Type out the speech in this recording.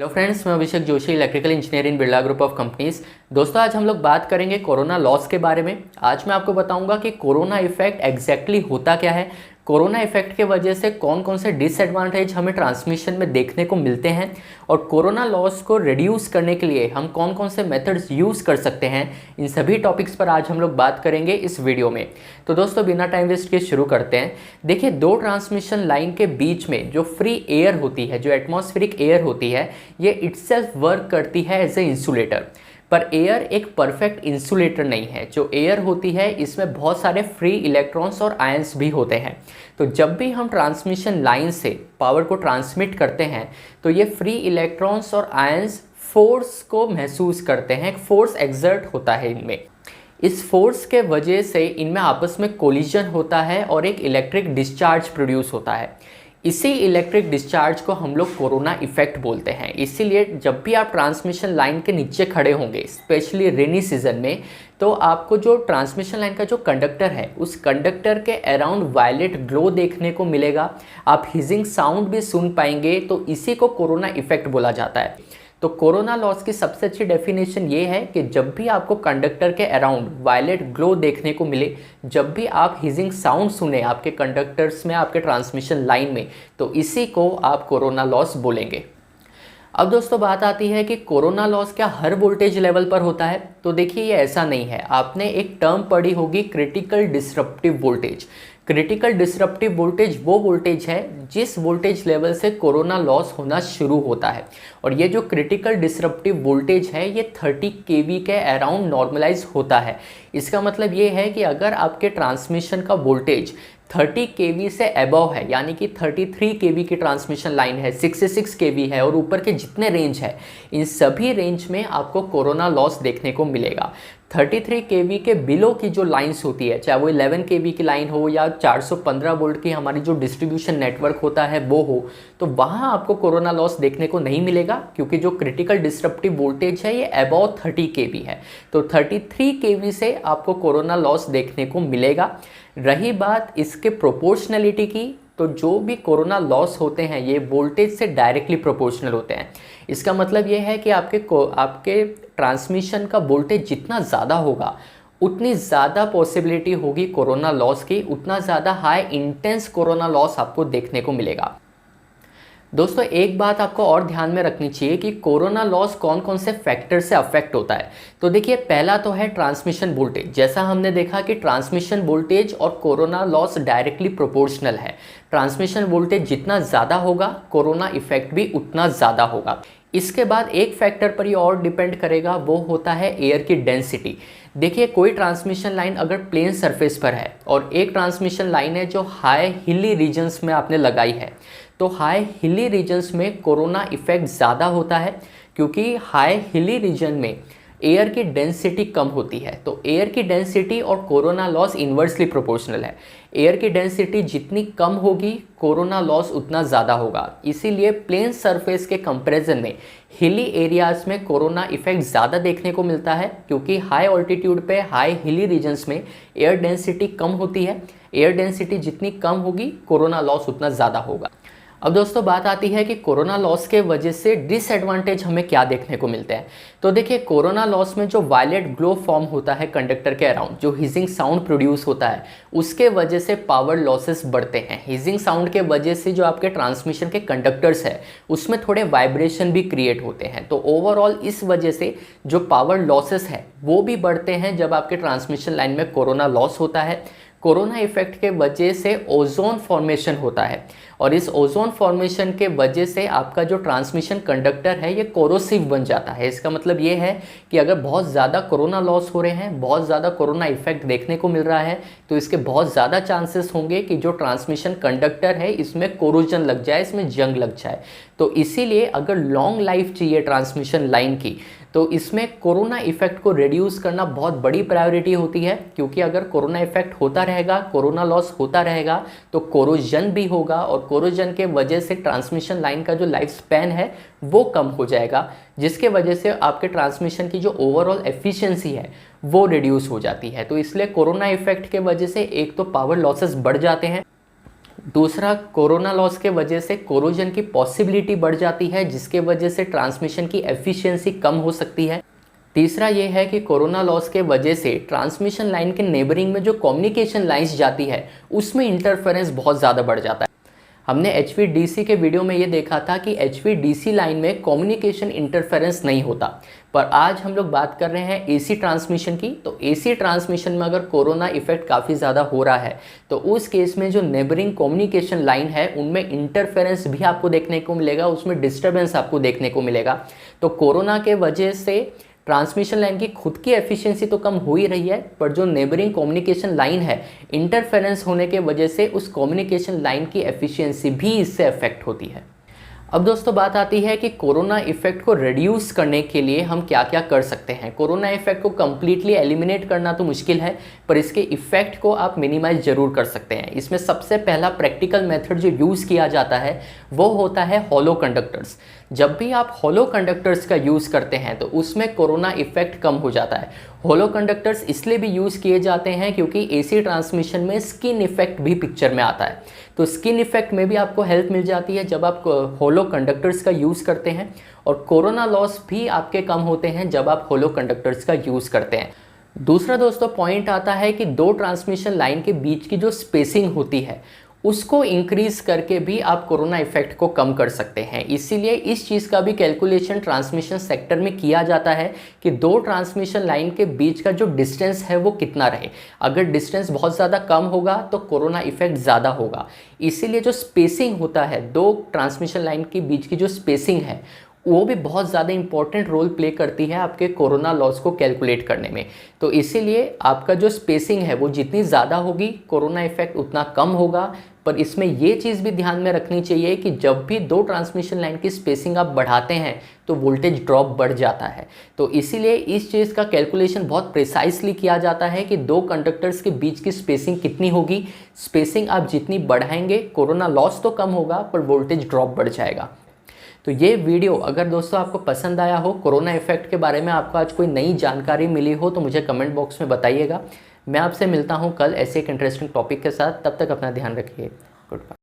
Hello friends, मैं Abhishek Joshi, electrical engineer in Birla group of companies. दोस्तों, आज हम लोग बात करेंगे कोरोना लॉस के बारे में। आज मैं आपको बताऊंगा कि कोरोना इफेक्ट एग्जैक्टली होता क्या है, कोरोना इफेक्ट के वजह से कौन कौन से डिसएडवांटेज हमें ट्रांसमिशन में देखने को मिलते हैं और कोरोना लॉस को रिड्यूस करने के लिए हम कौन कौन से मेथड्स यूज़ कर सकते हैं। इन सभी टॉपिक्स पर आज हम लोग बात करेंगे इस वीडियो में। तो दोस्तों, बिना टाइम वेस्ट के शुरू करते हैं। देखिए, दो ट्रांसमिशन लाइन के बीच में जो फ्री एयर होती है, जो एटमॉस्फेरिक एयर होती है, ये इटसेल्फ वर्क करती है एज ए इंसुलेटर। पर एयर एक परफेक्ट इंसुलेटर नहीं है। जो एयर होती है, इसमें बहुत सारे फ्री इलेक्ट्रॉन्स और आयंस भी होते हैं। तो जब भी हम ट्रांसमिशन लाइन से पावर को ट्रांसमिट करते हैं तो ये फ्री इलेक्ट्रॉन्स और आयंस फोर्स को महसूस करते हैं। फोर्स एक्सर्ट होता है इनमें। इस फोर्स के वजह से इनमें आपस में कोलिजन होता है और एक इलेक्ट्रिक डिस्चार्ज प्रोड्यूस होता है। इसी इलेक्ट्रिक डिस्चार्ज को हम लोग कोरोना इफेक्ट बोलते हैं। इसीलिए जब भी आप ट्रांसमिशन लाइन के नीचे खड़े होंगे, स्पेशली रेनी सीजन में, तो आपको जो ट्रांसमिशन लाइन का जो कंडक्टर है, उस कंडक्टर के अराउंड वायलेट ग्लो देखने को मिलेगा। आप हिजिंग साउंड भी सुन पाएंगे। तो इसी को कोरोना इफेक्ट बोला जाता है। तो कोरोना लॉस की सबसे अच्छी डेफिनेशन ये है कि जब भी आपको कंडक्टर के अराउंड वायलेट ग्लो देखने को मिले, जब भी आप हिजिंग साउंड सुने आपके कंडक्टर्स में, आपके ट्रांसमिशन लाइन में, तो इसी को आप कोरोना लॉस बोलेंगे। अब दोस्तों, बात आती है कि कोरोना लॉस क्या हर वोल्टेज लेवल पर होता है। तो देखिए, ये ऐसा नहीं है। आपने एक टर्म पढ़ी होगी, critical disruptive voltage. Critical disruptive voltage वो वोल्टेज है जिस वोल्टेज लेवल से कोरोना लॉस होना शुरू होता है। और ये जो क्रिटिकल डिसरप्टिव वोल्टेज है, ये 30 केवी के अराउंड नॉर्मलाइज होता है। इसका मतलब ये है कि अगर आपके ट्रांसमिशन का वोल्टेज 30 केवी से अबव है, यानी कि 33 केवी की ट्रांसमिशन लाइन है, 66 केवी है और ऊपर के जितने रेंज है, इन सभी रेंज में आपको कोरोना लॉस देखने को मिलेगा। 33 केवी के बिलो की जो लाइंस होती है, चाहे वो 11 केवी की लाइन हो या 415 वोल्ट की हमारी जो डिस्ट्रीब्यूशन नेटवर्क होता है वो हो, तो वहाँ आपको कोरोना लॉस देखने को नहीं मिलेगा, क्योंकि जो क्रिटिकल डिसरप्टिव वोल्टेज है ये अबव 30 केवी है। तो 33 केवी से आपको कोरोना लॉस देखने को मिलेगा। रही बात इसके प्रोपोर्शनलिटी की, तो जो भी कोरोना लॉस होते हैं ये वोल्टेज से डायरेक्टली प्रोपोर्शनल होते हैं। इसका मतलब ये है कि आपके ट्रांसमिशन का वोल्टेज जितना ज़्यादा होगा, उतनी ज़्यादा पॉसिबिलिटी होगी कोरोना लॉस की, उतना ज़्यादा हाई इंटेंस कोरोना लॉस आपको देखने को मिलेगा। दोस्तों, एक बात आपको और ध्यान में रखनी चाहिए कि कोरोना लॉस कौन कौन से फैक्टर से अफेक्ट होता है। तो देखिए, पहला तो है ट्रांसमिशन वोल्टेज। जैसा हमने देखा कि ट्रांसमिशन वोल्टेज और कोरोना लॉस डायरेक्टली प्रोपोर्शनल है। ट्रांसमिशन वोल्टेज जितना ज़्यादा होगा, कोरोना इफेक्ट भी उतना ज़्यादा होगा। इसके बाद एक फैक्टर पर ये और डिपेंड करेगा, वो होता है एयर की डेंसिटी। देखिए, कोई ट्रांसमिशन लाइन अगर प्लेन सरफेस पर है और एक ट्रांसमिशन लाइन है जो हाई हिली रीजन्स में आपने लगाई है, तो हाई हिली रीजन्स में कोरोना इफेक्ट ज़्यादा होता है, क्योंकि हाई हिली रीजन में एयर की डेंसिटी कम होती है। तो एयर की डेंसिटी और कोरोना लॉस इन्वर्सली प्रोपोर्शनल है। एयर की डेंसिटी जितनी कम होगी, कोरोना लॉस उतना ज़्यादा होगा। इसीलिए प्लेन सरफेस के कंपैरिजन में हिली एरियाज़ में कोरोना इफेक्ट ज़्यादा देखने को मिलता है, क्योंकि हाई ऑल्टीट्यूड पे, हाई हिली रीजन्स में एयर डेंसिटी कम होती है। एयर डेंसिटी जितनी कम होगी, कोरोना लॉस उतना ज़्यादा होगा। अब दोस्तों, बात आती है कि कोरोना लॉस के वजह से डिसएडवांटेज हमें क्या देखने को मिलते हैं। तो देखिए, कोरोना लॉस में जो वायलेट ग्लो फॉर्म होता है कंडक्टर के अराउंड, जो हिजिंग साउंड प्रोड्यूस होता है, उसके वजह से पावर लॉसेस बढ़ते हैं। हिजिंग साउंड के वजह से जो आपके ट्रांसमिशन के कंडक्टर्स है, उसमें थोड़े वाइब्रेशन भी क्रिएट होते हैं। तो ओवरऑल इस वजह से जो पावर लॉसेस है वो भी बढ़ते हैं जब आपके ट्रांसमिशन लाइन में कोरोना लॉस होता है। कोरोना इफेक्ट के वजह से ओजोन फॉर्मेशन होता है, और इस ओजोन फॉर्मेशन के वजह से आपका जो ट्रांसमिशन कंडक्टर है ये कोरोसिव बन जाता है। इसका मतलब ये है कि अगर बहुत ज़्यादा कोरोना लॉस हो रहे हैं, बहुत ज़्यादा कोरोना इफेक्ट देखने को मिल रहा है, तो इसके बहुत ज़्यादा चांसेस होंगे कि जो ट्रांसमिशन कंडक्टर है इसमें कोरोजन लग जाए, इसमें जंग लग जाए। तो इसीलिए अगर लॉन्ग लाइफ चाहिए ट्रांसमिशन लाइन की, तो इसमें कोरोना इफेक्ट को रिड्यूस करना बहुत बड़ी प्रायोरिटी होती है, क्योंकि अगर कोरोना इफेक्ट होता रहेगा, कोरोना लॉस होता रहेगा, तो कोरोजन भी होगा, और कोरोजन के वजह से ट्रांसमिशन लाइन का जो लाइफ स्पैन है वो कम हो जाएगा, जिसके वजह से आपके ट्रांसमिशन की जो ओवरऑल एफिशिएंसी है वो रिड्यूस हो जाती है। तो इसलिए कोरोना इफेक्ट के वजह से एक तो पावर लॉसेस बढ़ जाते हैं, दूसरा, कोरोना लॉस के वजह से कोरोजन की पॉसिबिलिटी बढ़ जाती है, जिसके वजह से ट्रांसमिशन की एफिशिएंसी कम हो सकती है। तीसरा ये है कि कोरोना लॉस के वजह से ट्रांसमिशन लाइन के नेबरिंग में जो कम्युनिकेशन लाइंस जाती है उसमें इंटरफेरेंस बहुत ज़्यादा बढ़ जाता है। हमने HVDC के वीडियो में ये देखा था कि HVDC लाइन में कम्युनिकेशन इंटरफेरेंस नहीं होता, पर आज हम लोग बात कर रहे हैं AC ट्रांसमिशन की। तो AC ट्रांसमिशन में अगर कोरोना इफेक्ट काफ़ी ज़्यादा हो रहा है तो उस केस में जो नेबरिंग कम्युनिकेशन लाइन है उनमें इंटरफेरेंस भी आपको देखने को मिलेगा, उसमें डिस्टर्बेंस आपको देखने को मिलेगा। तो कोरोना के वजह से ट्रांसमिशन लाइन की खुद की एफिशिएंसी तो कम हो ही रही है, पर जो नेबरिंग कम्युनिकेशन लाइन है, इंटरफेरेंस होने के वजह से उस कम्युनिकेशन लाइन की एफिशिएंसी भी इससे अफेक्ट होती है। अब दोस्तों बात आती है कि कोरोना इफेक्ट को रिड्यूस करने के लिए हम क्या क्या कर सकते हैं। कोरोना इफेक्ट को कम्प्लीटली एलिमिनेट करना तो मुश्किल है, पर इसके इफेक्ट को आप मिनिमाइज जरूर कर सकते हैं। इसमें सबसे पहला प्रैक्टिकल मेथड जो यूज़ किया जाता है वो होता है हॉलो कंडक्टर्स। जब भी आप हॉलो कंडक्टर्स का यूज़ करते हैं तो उसमें कोरोना इफेक्ट कम हो जाता है। हॉलो कंडक्टर्स इसलिए भी यूज़ किए जाते हैं क्योंकि AC ट्रांसमिशन में स्किन इफेक्ट भी पिक्चर में आता है। तो स्किन इफेक्ट में भी आपको हेल्प मिल जाती है जब आप हॉलो कंडक्टर्स का यूज़ करते हैं, और कोरोना लॉस भी आपके कम होते हैं जब आप हॉलो कंडक्टर्स का यूज़ करते हैं। दूसरा दोस्तों पॉइंट आता है कि दो ट्रांसमिशन लाइन के बीच की जो स्पेसिंग होती है उसको इंक्रीज करके भी आप कोरोना इफेक्ट को कम कर सकते हैं। इसीलिए इस चीज़ का भी कैलकुलेशन ट्रांसमिशन सेक्टर में किया जाता है कि दो ट्रांसमिशन लाइन के बीच का जो डिस्टेंस है वो कितना रहे। अगर डिस्टेंस बहुत ज़्यादा कम होगा तो कोरोना इफेक्ट ज़्यादा होगा। इसीलिए जो स्पेसिंग होता है, दो ट्रांसमिशन लाइन के बीच की जो स्पेसिंग है वो भी बहुत ज़्यादा इंपॉर्टेंट रोल प्ले करती है आपके कोरोना लॉस को कैलकुलेट करने में। तो इसीलिए आपका जो स्पेसिंग है वो जितनी ज़्यादा होगी कोरोना इफेक्ट उतना कम होगा। पर इसमें ये चीज़ भी ध्यान में रखनी चाहिए कि जब भी दो ट्रांसमिशन लाइन की स्पेसिंग आप बढ़ाते हैं तो वोल्टेज ड्रॉप बढ़ जाता है। तो इसीलिए इस चीज़ का कैलकुलेशन बहुत प्रिसाइसली किया जाता है कि दो कंडक्टर्स के बीच की स्पेसिंग कितनी होगी। स्पेसिंग आप जितनी बढ़ाएंगे कोरोना लॉस तो कम होगा पर वोल्टेज ड्रॉप बढ़ जाएगा। तो ये वीडियो अगर दोस्तों आपको पसंद आया हो, कोरोना इफेक्ट के बारे में आपको आज कोई नई जानकारी मिली हो तो मुझे कमेंट बॉक्स में बताइएगा। मैं आपसे मिलता हूँ कल ऐसे एक इंटरेस्टिंग टॉपिक के साथ। तब तक अपना ध्यान रखिए। Good bye.